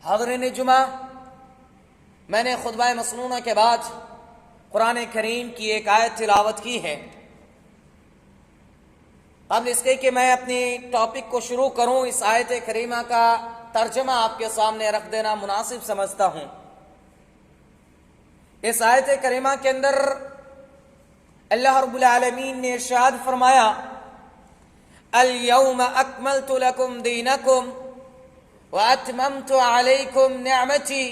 حاضرین جمعہ، میں نے خطبہ مسنونہ کے بعد قرآن کریم کی ایک آیت تلاوت کی ہے۔ قبل اس کے کہ میں اپنی ٹاپک کو شروع کروں، اس آیت کریمہ کا ترجمہ آپ کے سامنے رکھ دینا مناسب سمجھتا ہوں۔ اس آیت کریمہ کے اندر اللہ رب العالمین نے ارشاد فرمایا، اليوم اکملت لکم دینکم واتممت علیکم نعمتی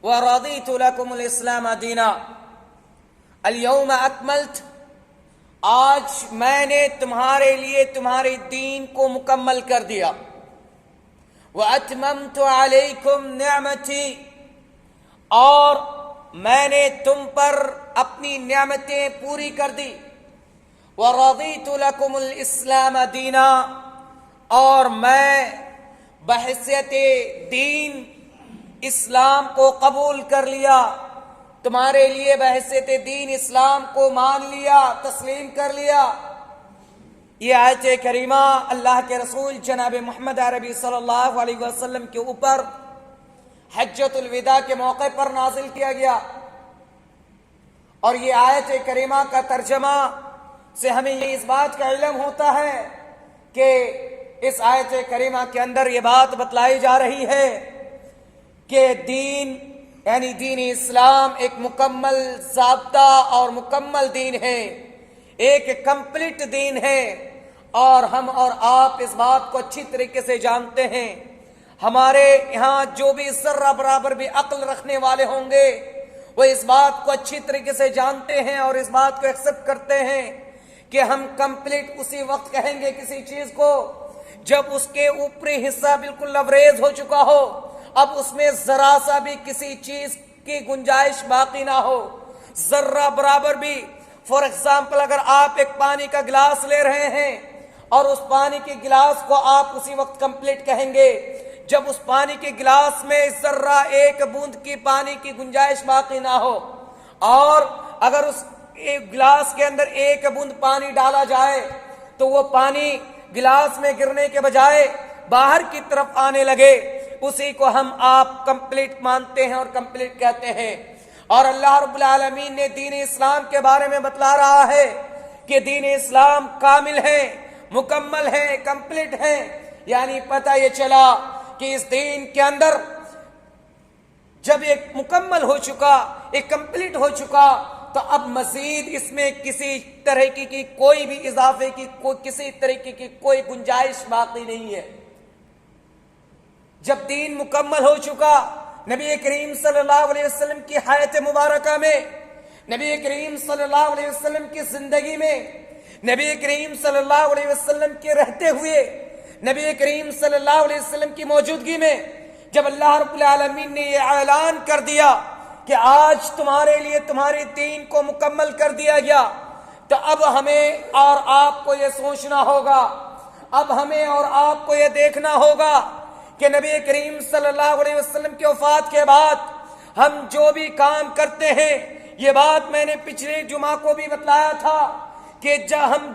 ورضیت لکم الاسلام دینا۔ اليوم اکملت، آج میں نے تمہارے لیے تمہارے دین کو مکمل کر دیا۔ واتممت علیکم نعمتی، اور میں نے تم پر اپنی نعمتیں پوری کر دی۔ وَرَضِيتُ لَكُمُ الْإِسْلَامَ دِينًا، اور میں بحیثیت دین اسلام کو قبول کر لیا، تمہارے لیے بحیثیت دین اسلام کو مان لیا، تسلیم کر لیا۔ یہ آیت کریمہ اللہ کے رسول جناب محمد عربی صلی اللہ علیہ وسلم کے اوپر حجۃ الوداع کے موقع پر نازل کیا گیا، اور یہ آیت کریمہ کا ترجمہ سے ہمیں یہ اس بات کا علم ہوتا ہے کہ اس آیت کریمہ کے اندر یہ بات بتلائی جا رہی ہے کہ دین یعنی دین اسلام ایک مکمل ضابطہ اور مکمل دین ہے، ایک کمپلیٹ دین ہے، اور ہم اور آپ اس بات کو اچھی طریقے سے جانتے ہیں۔ ہمارے یہاں جو بھی ذرہ برابر بھی عقل رکھنے والے ہوں گے وہ اس بات کو اچھی طریقے سے جانتے ہیں اور اس بات کو ایکسپٹ کرتے ہیں کہ ہم کمپلیٹ اسی وقت کہیں گے کسی چیز کو جب اس کے اوپری حصہ بالکل لبریز ہو چکا ہو، اب اس میں ذرا سا بھی کسی چیز کی گنجائش باقی نہ ہو، ذرہ برابر بھی۔ فار ایگزامپل، اگر آپ ایک پانی کا گلاس لے رہے ہیں اور اس پانی کے گلاس کو آپ اسی وقت کمپلیٹ کہیں گے جب اس پانی کے گلاس میں ذرہ ایک بوند کی پانی کی گنجائش باقی نہ ہو، اور اگر اس ایک گلاس کے اندر ایک بوند پانی ڈالا جائے تو وہ پانی گلاس میں گرنے کے بجائے باہر کی طرف آنے لگے، اسی کو ہم آپ کمپلیٹ مانتے ہیں اور کمپلیٹ کہتے ہیں۔ اور اللہ رب العالمین نے دین اسلام کے بارے میں بتلا رہا ہے کہ دین اسلام کامل ہے، مکمل ہے، کمپلیٹ ہے، یعنی پتہ یہ چلا کہ اس دین کے اندر جب ایک مکمل ہو چکا، ایک کمپلیٹ ہو چکا، تو اب مزید اس میں کسی طرح کی کوئی بھی اضافے کی کسی طریقے کی کوئی گنجائش باقی نہیں ہے۔ جب دین مکمل ہو چکا، نبی کریم صلی اللہ علیہ وسلم کی حیات مبارکہ میں، نبی کریم صلی اللہ علیہ وسلم کی زندگی میں، نبی کریم صلی اللہ علیہ وسلم کے رہتے ہوئے، نبی کریم صلی اللہ علیہ وسلم کی موجودگی میں جب اللہ رب العالمین نے یہ اعلان کر دیا کہ آج تمہارے لیے تمہارے دین کو مکمل کر دیا گیا، تو اب ہمیں اور آپ کو یہ سوچنا ہوگا، اب ہمیں اور آپ کو یہ دیکھنا ہوگا کہ نبی کریم صلی اللہ علیہ وسلم کی وفات کے بعد ہم جو بھی کام کرتے ہیں، یہ بات میں نے پچھلے جمعہ کو بھی بتلایا تھا کہ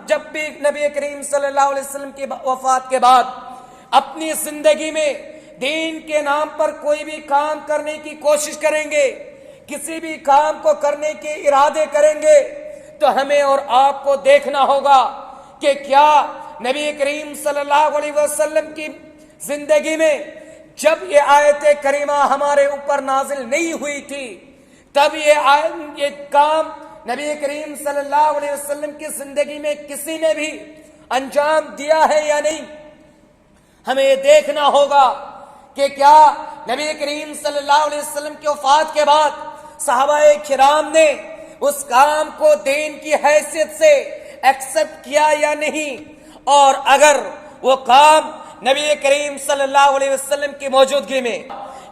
جب بھی نبی کریم صلی اللہ علیہ وسلم کی وفات کے بعد اپنی زندگی میں دین کے نام پر کوئی بھی کام کرنے کی کوشش کریں گے، کسی بھی کام کو کرنے کے ارادے کریں گے، تو ہمیں اور آپ کو دیکھنا ہوگا کہ کیا نبی کریم صلی اللہ علیہ وسلم کی زندگی میں جب یہ آیت کریمہ ہمارے اوپر نازل نہیں ہوئی تھی تب یہ کام نبی کریم صلی اللہ علیہ وسلم کی زندگی میں کسی نے بھی انجام دیا ہے یا نہیں؟ ہمیں یہ دیکھنا ہوگا کہ کیا نبی کریم صلی اللہ علیہ وسلم کی وفات کے بعد صحابہ کرام نے اس کام کو دین کی حیثیت سے ایکسپٹ کیا یا نہیں، اور اگر وہ کام نبی کریم صلی اللہ علیہ وسلم کی موجودگی میں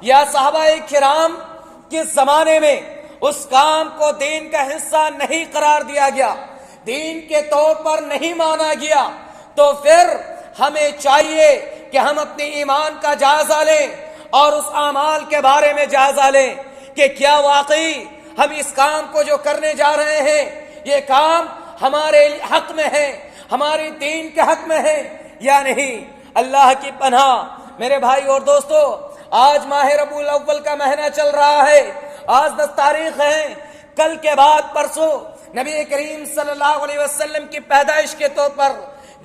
یا صحابہ کرام کے زمانے میں اس کام کو دین کا حصہ نہیں قرار دیا گیا، دین کے طور پر نہیں مانا گیا، تو پھر ہمیں چاہیے کہ ہم اپنے ایمان کا جائزہ لیں اور اس اعمال کے بارے میں جائزہ لیں کہ کیا واقعی ہم اس کام کو جو کرنے جا رہے ہیں یہ کام ہمارے حق میں ہے، ہمارے دین کے حق میں ہے یا نہیں۔ اللہ کی پناہ میرے بھائی اور دوستو، آج ماہ ربیع الاول کا مہینہ چل رہا ہے، آج 10 تاریخ ہے، کل کے بعد پرسوں نبی کریم صلی اللہ علیہ وسلم کی پیدائش کے طور پر،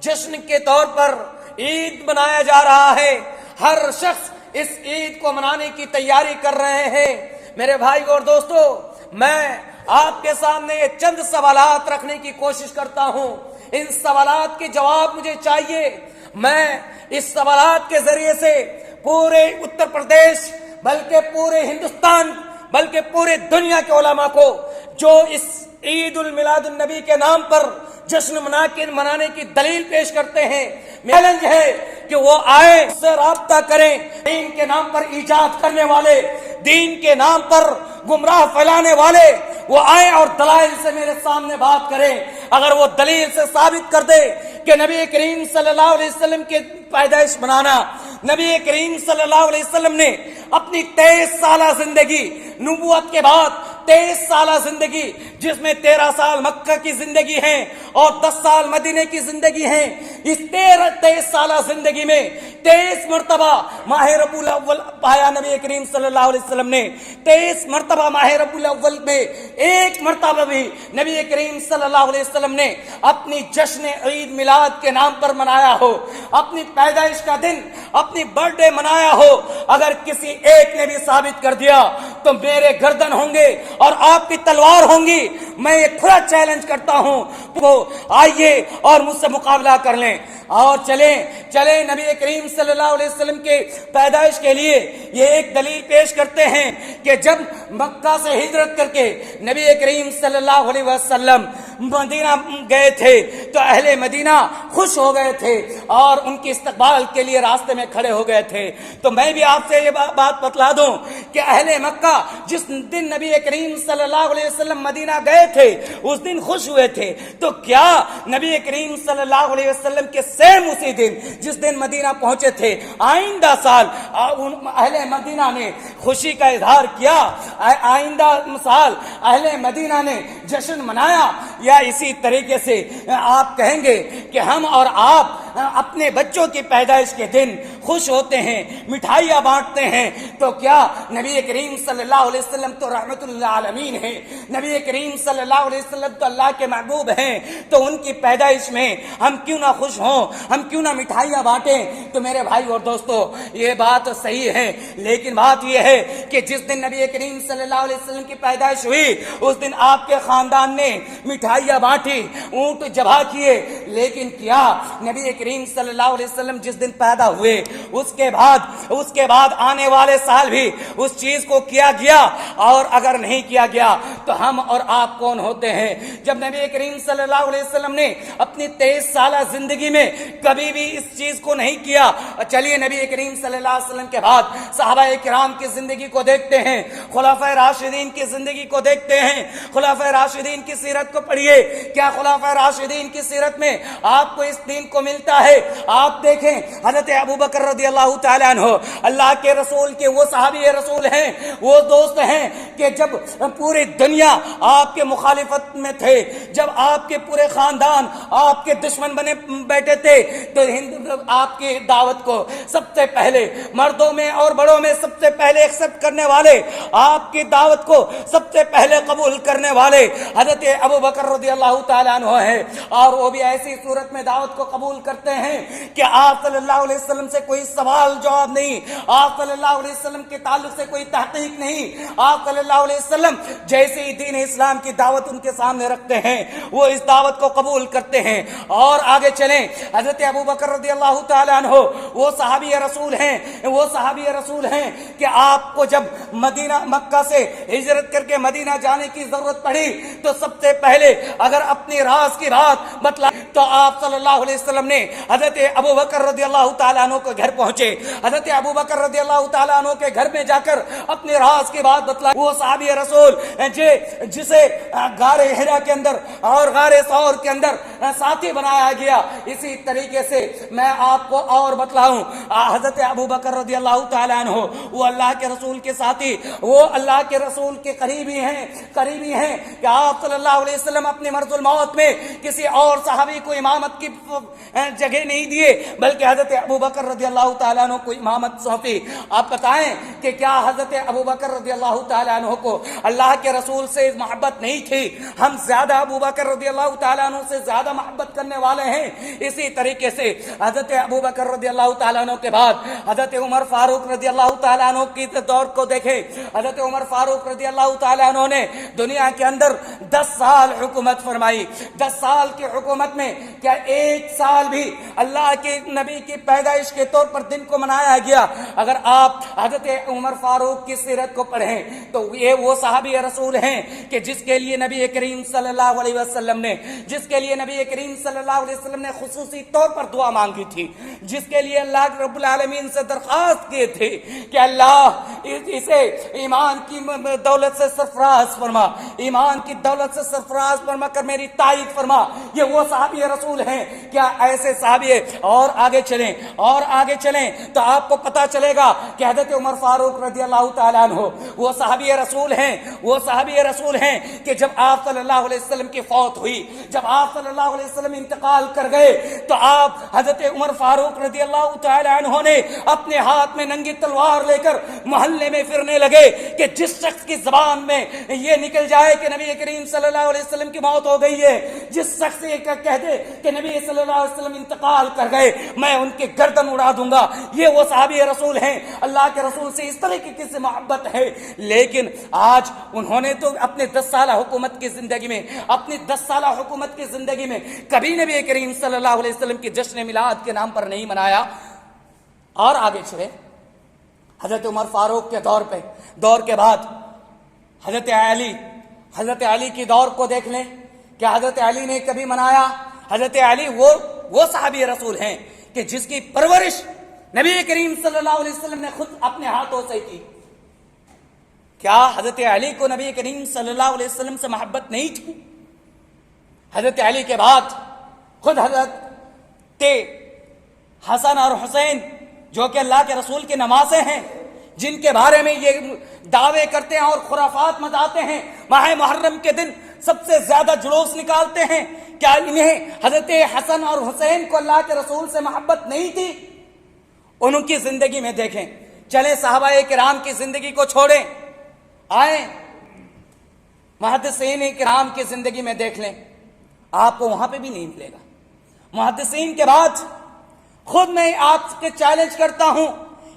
جشن کے طور پر عید منایا جا رہا ہے۔ ہر شخص اس عید کو منانے کی تیاری کر رہے ہیں۔ میرے بھائی اور دوستو، میں آپ کے سامنے چند سوالات رکھنے کی کوشش کرتا ہوں۔ ان سوالات کے جواب مجھے چاہیے۔ میں اس سوالات کے ذریعے سے پورے اتر پردیش، بلکہ پورے ہندوستان، بلکہ پورے دنیا کے علماء کو جو اس عید المیلاد النبی کے نام پر جشن منانے کی دلیل پیش کرتے ہیں، چیلنج ہے کہ وہ آئے، اس سے رابطہ کریں۔ دین کے نام پر ایجاد کرنے والے، دین کے نام پر گمراہ پھیلانے والے، وہ آئیں اور دلائل سے میرے سامنے بات کریں۔ اگر وہ دلیل سے ثابت کر دے کہ نبی کریم صلی اللہ علیہ وسلم کے پیدائش منانا، نبی کریم صلی اللہ علیہ وسلم نے اپنی 23 سالہ زندگی، نبوت کے بعد 23 سالہ زندگی، جس میں 13 سال مکہ کی زندگی ہے اور 10 سال مدینے کی زندگی ہے، اس 23 سالہ زندگی میں 23 مرتبہ ماہ ربیع الاول پایا نبی کریم صلی اللہ علیہ وسلم نے۔ 23 مرتبہ ماہ ربیع الاول میں ایک مرتبہ بھی نبی کریم صلی اللہ علیہ وسلم نے اپنی جشن عید میلاد کے نام پر منایا ہو، اپنی پیدائش کا دن، اپنی برتھ ڈے منایا ہو۔ اگر کسی ایک نے بھی ثابت کر دیا تو میرے گردن ہوں گے اور آپ کی تلوار ہوں گی۔ میں یہ کھلا چیلنج کرتا ہوں، وہ آئیے اور مجھ سے مقابلہ کر لیں اور چلیں نبی کریم صلی اللہ علیہ وسلم کے پیدائش کے لیے یہ ایک دلیل پیش کرتے ہیں کہ جب مکہ سے ہجرت کر کے نبی کریم صلی اللہ علیہ وسلم مدینہ گئے تھے تو اہل مدینہ خوش ہو گئے تھے اور ان کی استقبال کے لیے راستے میں کھڑے ہو گئے تھے۔ تو میں بھی آپ سے یہ بات بتلا دوں کہ اہل مکہ جس دن نبی کریم صلی اللہ علیہ وسلم مدینہ گئے تھے اس دن خوش ہوئے تھے، تو کیا نبی کریم صلی اللہ علیہ وسلم کے سیم اسی دن جس دن مدینہ پہنچے تھے آئندہ سال اہل مدینہ نے خوشی کا اظہار کیا؟ آئندہ سال اہل مدینہ نے جشن منایا؟ یا اسی طریقے سے آپ کہیں گے کہ ہم اور آپ اپنے بچوں کی پیدائش کے دن خوش ہوتے ہیں، مٹھائیاں بانٹتے ہیں؟ تو کیا نبی کریم صلی اللہ علیہ وسلم تو رحمت للعالمین ہیں، نبی کریم صلی اللہ علیہ وسلم تو اللہ کے محبوب ہیں، تو ان کی پیدائش میں ہم کیوں نہ خوش ہوں، ہم کیوں نہ مٹھائیاں بانٹیں؟ تو میرے بھائی اور دوستو، یہ بات صحیح ہے، لیکن بات یہ ہے کہ جس دن نبی کریم صلی اللہ علیہ وسلم کی پیدائش ہوئی اس دن آپ کے خاندان نے مٹھائیاں بانٹی، اونٹ ذبح کیے، لیکن کیا نبی کریم صلی اللہ علیہ وسلم جس دن پیدا ہوئے اس کے بعد آنے والے سال بھی اس چیز کو کیا گیا؟ اور اگر نہیں کیا گیا تو ہم اور آپ کون ہوتے ہیں؟ جب نبی کریم صلی اللہ علیہ وسلم نے اپنی 23 سالہ زندگی میں کبھی بھی اس چیز کو نہیں کیا، چلیے نبی کریم صلی اللہ علیہ وسلم کے بعد صحابہ کرام کی زندگی کو دیکھتے ہیں، خلفائے راشدین کی زندگی کو دیکھتے ہیں، خلفائے راشدین کی سیرت کو پڑھیے۔ کیا خلفائے راشدین کی سیرت میں آپ کو اس دین کو ملتا ہے؟ آپ دیکھیں حضرت ابوبکر رضی اللہ تعالیٰ عنہ اللہ کے رسول کے وہ صحابی رسول ہیں، وہ دوست ہیں کہ جب پوری دنیا آپ کے مخالفت میں تھے، جب آپ کے پورے خاندان آپ کے دشمن بنے بیٹھے تھے، تو آپ کی دعوت کو سب سے پہلے مردوں میں اور بڑوں میں سب سے پہلے ایکسپٹ کرنے والے، آپ کی دعوت کو سب سے پہلے قبول کرنے والے حضرت ابوبکر رضی اللہ تعالیٰ عنہ ہے۔ اور وہ بھی ایسی صورت میں دعوت کو قبول کرتے ہیں کہ آپ صلی اللہ علیہ وسلم سے کوئی سوال جواب نہیں، آپ صلی اللہ علیہ وسلم کے تعلق سے کوئی تحقیق نہیں، آپ صلی اللہ علیہ وسلم جیسے ہی دین اسلام کی دعوت ان کے سامنے رکھتے ہیں وہ اس دعوت کو قبول کرتے ہیں۔ اور آگے چلیں، حضرت ابوبکر رضی اللہ تعالیٰ عنہ وہ صحابی رسول ہیں کہ آپ کو جب مکہ سے ہجرت کر کے مدینہ جانے کی ضرورت پڑی تو سب سے پہلے اگر اپنی راز کی بات بتلا تو آپ صلی اللہ علیہ وسلم نے حضرت ابوبکر رضی اللہ تعالیٰ عنہ کے گھر پہنچے، حضرت ابوبکر رضی اللہ تعالیٰ عنہ کے گھر میں جا کر اپنے راز کی بات بتلائی۔ وہ صحابی رسول جسے غار حرا کے اندر اور غار ثور کے اندر ساتھی بنایا گیا، اسی طریقے سے میں آپ کو اور بتلاؤں، حضرت ابوبکر رضی اللہ تعالیٰ عنہ وہ اللہ کے رسول کے ساتھی، وہ اللہ کے رسول کے قریبی ہیں کہ آپ صلی اللہ علیہ وسلم اپنی مرض الموت میں کسی اور صحابی کو امامت کی جگہ نہیں دیے بلکہ حضرت ابو بکر رضی اللہ تعالیٰ عنہ کو امامت سونپی۔ آپ بتائیں کہ کیا حضرت ابو بکر رضی اللہ تعالیٰ عنہ کو اللہ کے رسول سے محبت نہیں تھی؟ ہم زیادہ ابو بکر رضی اللہ تعالیٰ عنہ سے زیادہ محبت کرنے والے ہیں۔ اسی طریقے سے حضرت ابو بکر رضی اللہ تعالیٰ عنہ کے بعد حضرت عمر فاروق رضی اللہ تعالیٰ عنہ کی دور کو دیکھیں۔ حضرت عمر فاروق رضی اللہ تعالیٰ عنہ نے دنیا کے اندر 10 سال حکومت فرمائی۔ 10 سال کی حکومت میں کیا ایک سال بھی اللہ کے نبی کی پیدائش کے طور پر دن کو منایا گیا؟ اگر آپ حضرت عمر فاروق کی سیرت کو پڑھیں تو یہ وہ صحابی رسول ہیں کہ جس کے لیے نبی کریم صلی اللہ علیہ وسلم نے خصوصی طور پر دعا مانگی تھی، جس کے لیے اللہ رب العالمین سے درخواست کی تھی کہ اللہ اسے ایمان کی دولت سے سرفراز فرما، ایمان کی دولت سے سرفراز فرما کر میری تائید فرما۔ یہ وہ صحابی رسول ہیں۔ کیا ایسے صحابی اور آگے چلیں تو آپ کو پتا چلے گا کہ حضرت عمر فاروق رضی اللہ تعالیٰ عنہ وہ صحابی رسول ہیں کہ جب آپ صلی اللہ علیہ وسلم کی فوت ہوئی، جب آپ صلی اللہ علیہ وسلم انتقال کر گئے تو آپ حضرت عمر فاروق رضی اللہ تعالیٰ عنہ نے اپنے ہاتھ میں ننگی تلوار لے کر محلے میں پھرنے لگے کہ جس شخص کی زبان میں یہ نکل جائے کہ نبی کریم صلی اللہ علیہ وسلم کی موت ہو گئی ہے، جس شخص یہ کہہ دے کہ نبی صلی اللہ علیہ وسلم انتقال کر گئے، میں ان کی گردن اڑا دوں گا۔ یہ وہ صحابی رسول ہیں، اللہ کے رسول سے اس طریقے سے محبت ہے۔ لیکن آج انہوں نے تو اپنے 10 سالہ حکومت کی زندگی میں کبھی نبی کریم صلی اللہ علیہ وسلم کی جشن میلاد کے نام پر نہیں منایا۔ اور آگے چلے حضرت عمر فاروق کے دور کے بعد حضرت علی کی دور کو دیکھ لیں، کیا حضرت علی نے کبھی منایا؟ حضرت علی وہ صحابی رسول ہیں کہ جس کی پرورش نبی کریم صلی اللہ علیہ وسلم نے خود اپنے ہاتھوں سے کی۔ کیا حضرت علی کو نبی کریم صلی اللہ علیہ وسلم سے محبت نہیں تھی؟ حضرت علی کے بعد خود حضرت حسن اور حسین جو کہ اللہ کے رسول کے نواسے ہیں، جن کے بارے میں یہ دعوے کرتے ہیں اور خرافات مچاتے ہیں، ماہ محرم کے دن سب سے زیادہ جلوس نکالتے ہیں، کیا انہیں حضرت حسن اور حسین کو اللہ کے رسول سے محبت نہیں تھی؟ ان کی زندگی میں دیکھیں، چلیں صحابہ کرام کی زندگی کو چھوڑیں، آئیں محدثین کرام کی زندگی میں دیکھ لیں، آپ کو وہاں پہ بھی نہیں ملے گا۔ محدثین کے بعد خود میں آپ کے چیلنج کرتا ہوں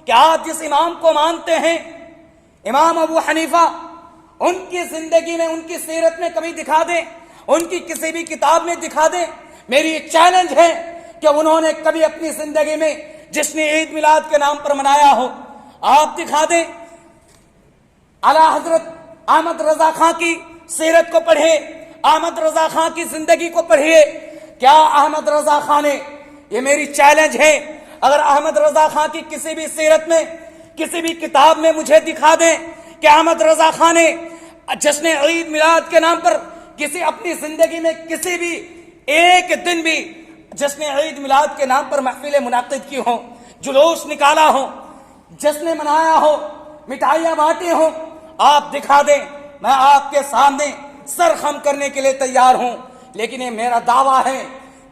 کہ آپ جس امام کو مانتے ہیں، امام ابو حنیفہ، ان کی زندگی میں، ان کی سیرت میں کبھی دکھا دیں، ان کی کسی بھی کتاب میں دکھا دیں۔ میری ایک چیلنج ہے کہ انہوں نے کبھی اپنی زندگی میں جشن عید میلاد کے نام پر منایا ہو، آپ دکھا دیں۔ اعلیٰ حضرت احمد رضا خان کی سیرت کو پڑھیں، احمد رضا خان کی زندگی کو پڑھیے۔ کیا احمد رضا خان نے، یہ میری چیلنج ہے، اگر احمد رضا خان کی کسی بھی سیرت میں، کسی بھی کتاب میں مجھے دکھا دیں کہ احمد رضا خان نے جشن عید میلاد کے نام پر کسی اپنی زندگی میں کسی بھی ایک دن بھی جشن عید میلاد کے نام پر محفلیں منعقد کی ہوں، جلوس نکالا ہو، جشن منایا ہو، مٹھائیاں بانٹی ہوں، آپ دکھا دیں، میں آپ کے سامنے سر خم کرنے کے لیے تیار ہوں۔ لیکن یہ میرا دعویٰ ہے،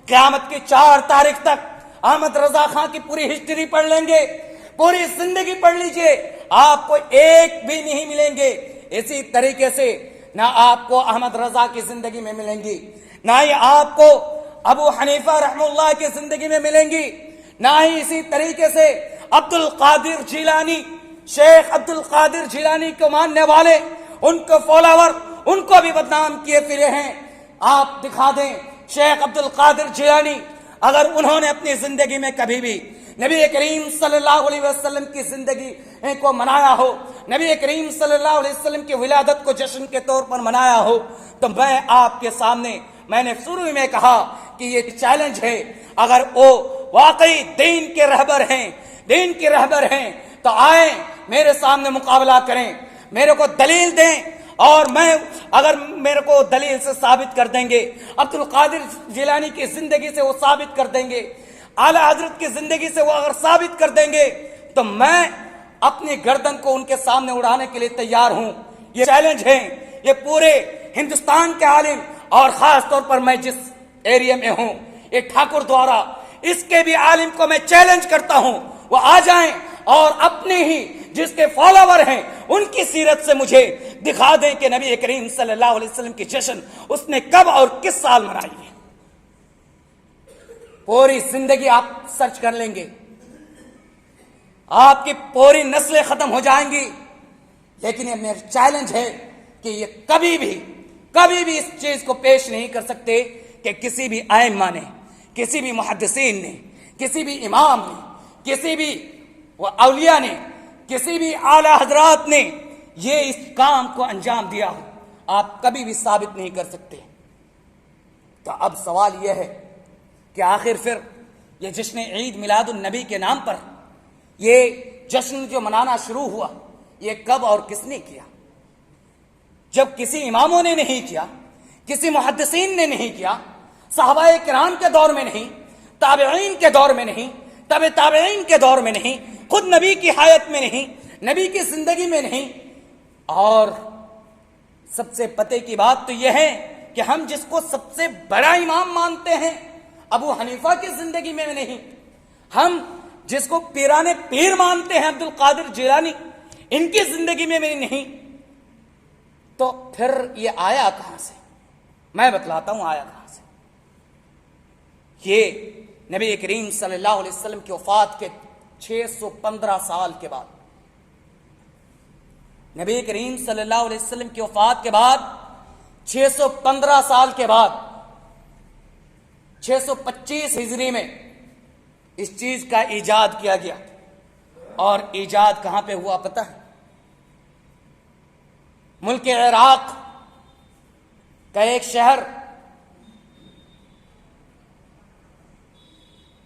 قیامت کی 4 تاریخ تک احمد رضا خان کی پوری ہسٹری پڑھ لیں گے، پوری زندگی پڑھ لیجئے، آپ کو ایک بھی نہیں ملیں گے۔ اسی طریقے سے نہ آپ کو احمد رضا کی زندگی میں ملیں گی، نہ ہی آپ کو ابو حنیفہ رحمہ اللہ کی زندگی میں ملیں گی، نہ ہی اسی طریقے سے عبد القادر جیلانی، شیخ عبد القادر جیلانی کو ماننے والے، ان کو فالوور، ان کو بھی بدنام کیے پھرے ہیں۔ آپ دکھا دیں شیخ عبد القادر جیلانی، اگر انہوں نے اپنی زندگی میں کبھی بھی نبی کریم صلی اللہ علیہ وسلم کی زندگی کو منایا ہو، نبی کریم صلی اللہ علیہ وسلم کی ولادت کو جشن کے طور پر منایا ہو، تو میں آپ کے سامنے، میں نے شروع میں کہا کہ یہ چیلنج ہے، اگر وہ واقعی دین کے رہبر ہیں تو آئیں میرے سامنے مقابلہ کریں، میرے کو دلیل دیں، اور میں اگر میرے کو دلیل سے ثابت کر دیں گے، عبد القادر جیلانی کی زندگی سے وہ ثابت کر دیں گے، اعلیٰ حضرت کی زندگی سے وہ اگر ثابت کر دیں گے، تو میں اپنی گردن کو ان کے سامنے اڑانے کے لیے تیار ہوں۔ یہ چیلنج ہے، یہ پورے ہندوستان کے عالم، اور خاص طور پر میں جس ایریا میں ہوں، یہ ٹھاکر دوارا، اس کے بھی عالم کو میں چیلنج کرتا ہوں، وہ آ جائیں اور اپنے ہی جس کے فالوور ہیں ان کی سیرت سے مجھے دکھا دیں کہ نبی کریم صلی اللہ علیہ وسلم کی جشن اس نے کب اور کس سال منائی ہے۔ پوری زندگی آپ سرچ کر لیں گے، آپ کی پوری نسلیں ختم ہو جائیں گی، لیکن یہ میرا چیلنج ہے کہ یہ کبھی بھی اس چیز کو پیش نہیں کر سکتے کہ کسی بھی ائمہ نے، کسی بھی محدثین نے، کسی بھی امام نے، کسی بھی اولیاء نے، کسی بھی اعلی حضرات نے یہ اس کام کو انجام دیا ہو، آپ کبھی بھی ثابت نہیں کر سکتے۔ تو اب سوال یہ ہے کہ آخر پھر یہ جشن عید میلاد النبی کے نام پر یہ جشن جو منانا شروع ہوا، یہ کب اور کس نے کیا؟ جب کسی اماموں نے نہیں کیا، کسی محدثین نے نہیں کیا، صحابہ کرام کے دور میں نہیں، تابعین کے دور میں نہیں، تابع تابعین کے دور میں نہیں، خود نبی کی حیات میں نہیں، نبی کی زندگی میں نہیں۔ اور سب سے پتے کی بات تو یہ ہے کہ ہم جس کو سب سے بڑا امام مانتے ہیں ابو حنیفہ کی زندگی میں نہیں، ہم جس کو پیران پیر مانتے ہیں عبد القادر جیلانی، ان کی زندگی میں نہیں، تو پھر یہ آیا کہاں سے؟ میں بتلاتا ہوں آیا کہاں سے۔ یہ نبی کریم صلی اللہ علیہ وسلم کی وفات کے 615 سال کے بعد، نبی کریم صلی اللہ علیہ وسلم کی وفات کے بعد 615 سال کے بعد 625 ہجری میں اس چیز کا ایجاد کیا گیا۔ اور ایجاد کہاں پہ ہوا پتہ ہے؟ ملک عراق کا ایک شہر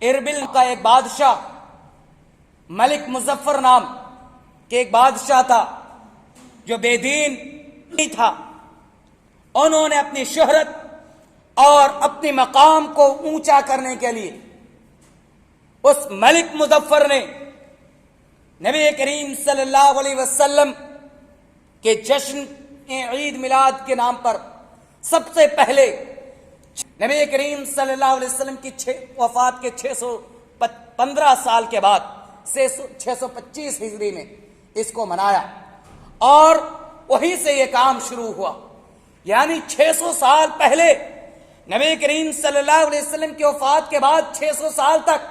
اربل کا ایک بادشاہ، ملک مظفر نام کے ایک بادشاہ تھا جو بے دین نہیں تھا۔ انہوں نے اپنی شہرت اور اپنی مقام کو اونچا کرنے کے لیے اس ملک مظفر نے نبی کریم صلی اللہ علیہ وسلم کے جشن عید میلاد کے نام پر سب سے پہلے نبی کریم صلی اللہ علیہ وسلم کی وفات کے 615 سال کے بعد 625 ہجری میں اس کو منایا، اور وہیں سے یہ کام شروع ہوا۔ یعنی 600 سال پہلے نبی کریم صلی اللہ علیہ وسلم کی وفات کے بعد 600 سال تک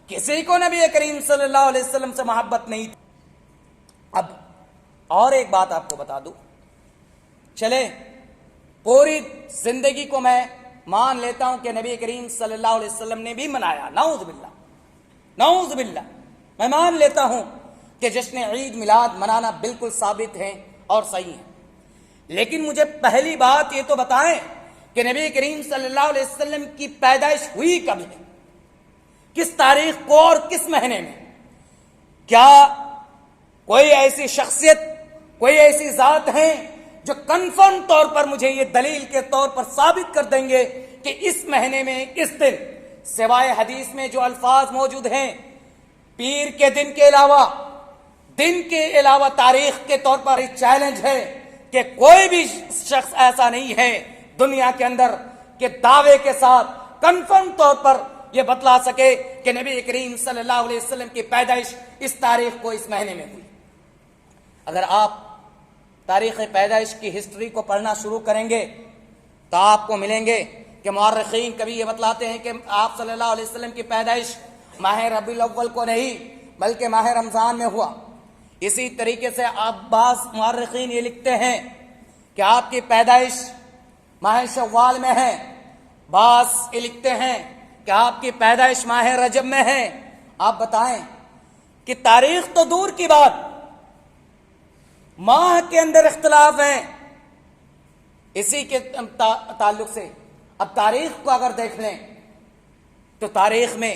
کسی کو نبی کریم صلی اللہ علیہ وسلم سے محبت نہیں تھی۔ اب اور ایک بات آپ کو بتا دوں، چلے پوری زندگی کو میں مان لیتا ہوں کہ نبی کریم صلی اللہ علیہ وسلم نے بھی منایا، نعوذ باللہ، نعوذ باللہ، میں مان لیتا ہوں کہ جشن عید میلاد منانا بالکل ثابت ہے اور صحیح ہے، لیکن مجھے پہلی بات یہ تو بتائیں کہ نبی کریم صلی اللہ علیہ وسلم کی پیدائش ہوئی کب ہے، کس تاریخ کو اور کس مہینے میں؟ کیا کوئی ایسی شخصیت، کوئی ایسی ذات ہیں جو کنفرم طور پر مجھے یہ دلیل کے طور پر ثابت کر دیں گے کہ اس مہینے میں اس دن، سوائے حدیث میں جو الفاظ موجود ہیں پیر کے دن کے علاوہ تاریخ کے طور پر یہ چیلنج ہے کہ کوئی بھی شخص ایسا نہیں ہے دنیا کے اندر کہ دعوے کے ساتھ کنفرم طور پر یہ بتلا سکے کہ نبی کریم صلی اللہ علیہ وسلم کی پیدائش اس تاریخ کو اس مہینے میں ہوئی۔ اگر آپ تاریخ پیدائش کی ہسٹری کو پڑھنا شروع کریں گے تو آپ کو ملیں گے کہ مورخین کبھی یہ بتلاتے ہیں کہ آپ صلی اللہ علیہ وسلم کی پیدائش ماہ ربیع الاول کو نہیں بلکہ ماہ رمضان میں ہوا۔ اسی طریقے سے آپ بعض مورخین یہ لکھتے ہیں کہ آپ کی پیدائش ماہ شوال میں ہے، بعض یہ لکھتے ہیں کہ آپ کی پیدائش ماہ رجب میں ہے۔ آپ بتائیں کہ تاریخ تو دور کی بات، ماہ کے اندر اختلاف ہیں۔ اسی کے تعلق سے اب تاریخ کو اگر دیکھ لیں تو تاریخ میں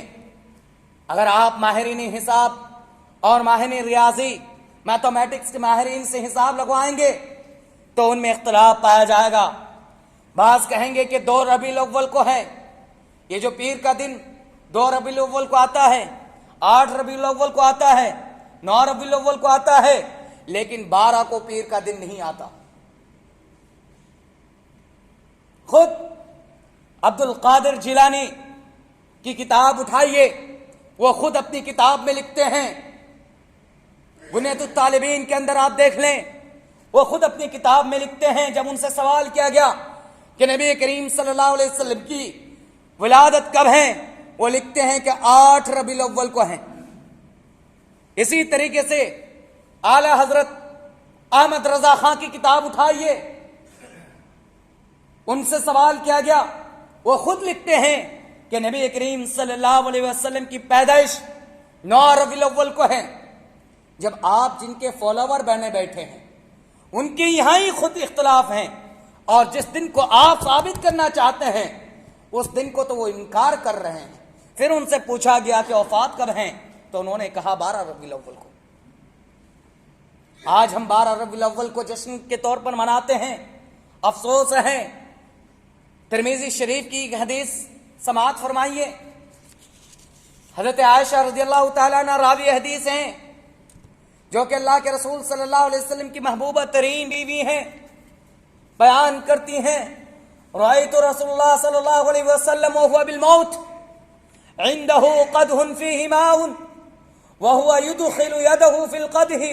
اگر آپ ماہرین حساب اور ماہرین ریاضی، میتھمیٹکس کے ماہرین سے حساب لگوائیں گے تو ان میں اختلاف پایا جائے گا۔ بعض کہیں گے کہ 2 ربیع الاول کو ہے، یہ جو پیر کا دن 2 ربیع الاول کو آتا ہے، 8 ربیع الاول کو آتا ہے، 9 ربیع الاول کو آتا ہے، لیکن 12 کو پیر کا دن نہیں آتا۔ خود عبد القادر جیلانی کی کتاب اٹھائیے، وہ خود اپنی کتاب میں لکھتے ہیں، بنیۃ الطالبین کے اندر آپ دیکھ لیں، وہ خود اپنی کتاب میں لکھتے ہیں، جب ان سے سوال کیا گیا کہ نبی کریم صلی اللہ علیہ وسلم کی ولادت کب ہے، وہ لکھتے ہیں کہ 8 ربیع الاول کو ہیں۔ اسی طریقے سے اعلی حضرت احمد رضا خان کی کتاب اٹھائیے، ان سے سوال کیا گیا، وہ خود لکھتے ہیں کہ نبی کریم صلی اللہ علیہ وسلم کی پیدائش 9 ربیع الاول کو ہے۔ جب آپ جن کے فالوور بنے بیٹھے ہیں ان کے یہاں ہی خود اختلاف ہیں، اور جس دن کو آپ ثابت کرنا چاہتے ہیں اس دن کو تو وہ انکار کر رہے ہیں۔ پھر ان سے پوچھا گیا کہ وفات کب ہیں، تو انہوں نے کہا 12 ربیع الاول کو۔ آج ہم 12 ربیع الاول کو جشن کے طور پر مناتے ہیں۔ افسوس ہے، ترمذی شریف کی ایک حدیث سماعت فرمائیے، حضرت عائشہ رضی اللہ تعالیٰ عنہ راوی حدیث ہیں، جو کہ اللہ کے رسول صلی اللہ علیہ وسلم کی محبوبہ ترین بیوی ہیں، بیان کرتی ہیں، رأیت رسول اللہ صلی اللہ علیہ وسلم وهو بالموت عنده قدح فيه ماء وهو يدخل يده في القدح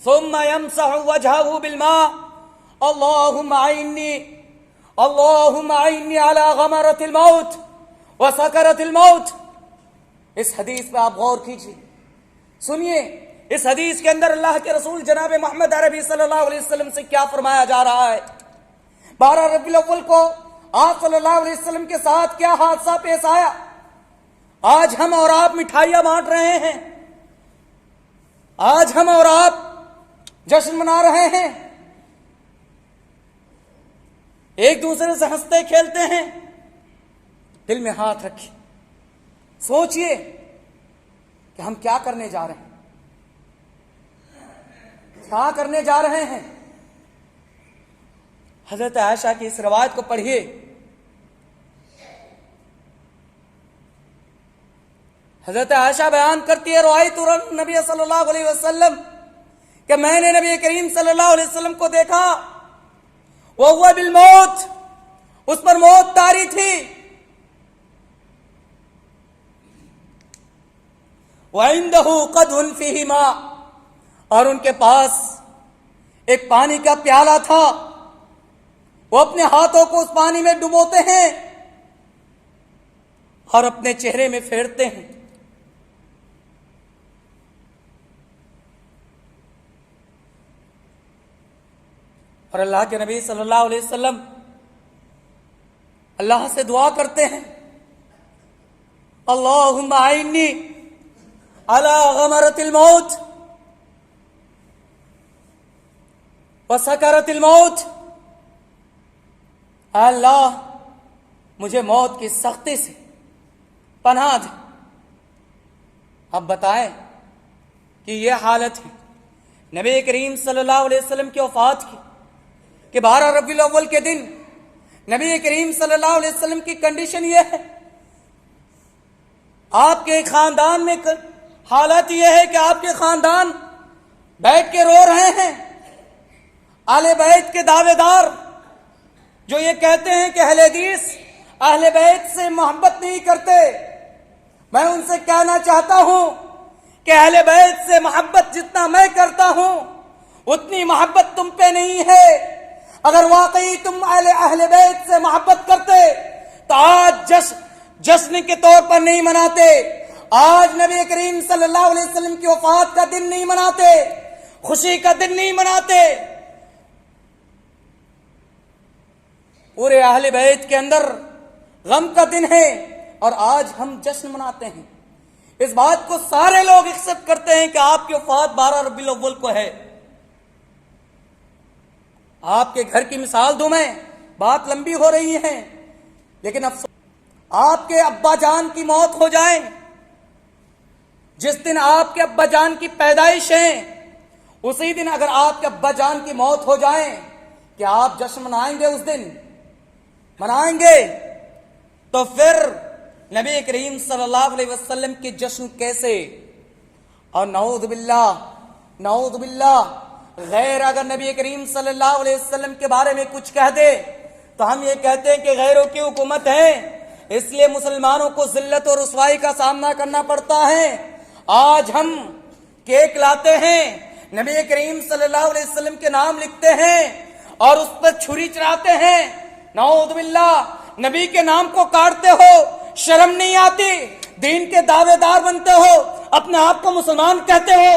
ثم يمسح وجهه بالماء اللهم اعني على غمرة الموت وسكرة الموت۔ اس حدیث پہ آپ غور کیجیے، سنیے اس حدیث کے اندر اللہ کے رسول جناب محمد عربی صلی اللہ علیہ وسلم سے کیا فرمایا جا رہا ہے۔ 12 ربیع الاول کو آپ صلی اللہ علیہ وسلم کے ساتھ کیا حادثہ پیش آیا۔ آج ہم اور آپ مٹھائیاں بانٹ رہے ہیں، آج ہم اور آپ جشن منا رہے ہیں، ایک دوسرے سے ہنستے کھیلتے ہیں۔ دل میں ہاتھ رکھیے، سوچئے کہ ہم کیا کرنے جا رہے ہیں، کیا کرنے جا رہے ہیں۔ حضرت عائشہ کی اس روایت کو پڑھیے، حضرت عائشہ بیان کرتی ہے، رأیت نبی صلی اللہ علیہ وسلم، کہ میں نے نبی کریم صلی اللہ علیہ وسلم کو دیکھا، وہو بالموت، اس پر موت طاری تھی، وعنده قدح فيه ماء، اور ان کے پاس ایک پانی کا پیالہ تھا، وہ اپنے ہاتھوں کو اس پانی میں ڈبوتے ہیں اور اپنے چہرے میں پھیرتے ہیں۔ اور اللہ کے نبی صلی اللہ علیہ وسلم اللہ سے دعا کرتے ہیں، اللہم اعنی علی غمرۃ الموت وسکرۃ الموت، اے اللہ مجھے موت کی سختی سے پناہ دے۔ اب بتائیں کہ یہ حالت ہے نبی کریم صلی اللہ علیہ وسلم کی وفات کی، کہ 12 ربیع الاول کے دن نبی کریم صلی اللہ علیہ وسلم کی کنڈیشن یہ ہے۔ آپ کے خاندان میں حالت یہ ہے کہ آپ کے خاندان بیٹھ کے رو رہے ہیں، اہل بیت کے دعوے دار جو یہ کہتے ہیں کہ اہل حدیث اہل بیت سے محبت نہیں کرتے، میں ان سے کہنا چاہتا ہوں کہ اہل بیت سے محبت جتنا میں کرتا ہوں اتنی محبت تم پہ نہیں ہے۔ اگر واقعی تم اہل بیت سے محبت کرتے تو آج جشن کے طور پر نہیں مناتے، آج نبی کریم صلی اللہ علیہ وسلم کی وفات کا دن نہیں مناتے، خوشی کا دن نہیں مناتے۔ پورے اہل بیت کے اندر غم کا دن ہے اور آج ہم جشن مناتے ہیں۔ اس بات کو سارے لوگ ایکسپٹ کرتے ہیں کہ آپ کی وفات 12 ربیع الاول کو ہے۔ آپ کے گھر کی مثال دوں میں، بات لمبی ہو رہی ہے، لیکن افسوس آپ کے ابا جان کی موت ہو جائے، جس دن آپ کے ابا جان کی پیدائش ہے اسی دن اگر آپ کے ابا جان کی موت ہو جائے، کیا آپ جشن منائیں گے؟ اس دن منائیں گے؟ تو پھر نبی کریم صلی اللہ علیہ وسلم کی جشن کیسے؟ اور نعوذ باللہ غیر اگر نبی کریم صلی اللہ علیہ وسلم کے بارے میں کچھ کہہ دے تو ہم یہ کہتے ہیں کہ غیروں کی حکومت ہے، اس لیے مسلمانوں کو ذلت اور رسوائی کا سامنا کرنا پڑتا ہے۔ آج ہم کیک لاتے ہیں، نبی کریم صلی اللہ علیہ وسلم کے نام لکھتے ہیں اور اس پر چھری چلاتے ہیں، نعوذ باللہ، نبی کے نام کو کاٹتے ہو، شرم نہیں آتی؟ دین کے دعوے دار بنتے ہو، اپنے آپ کو مسلمان کہتے ہو،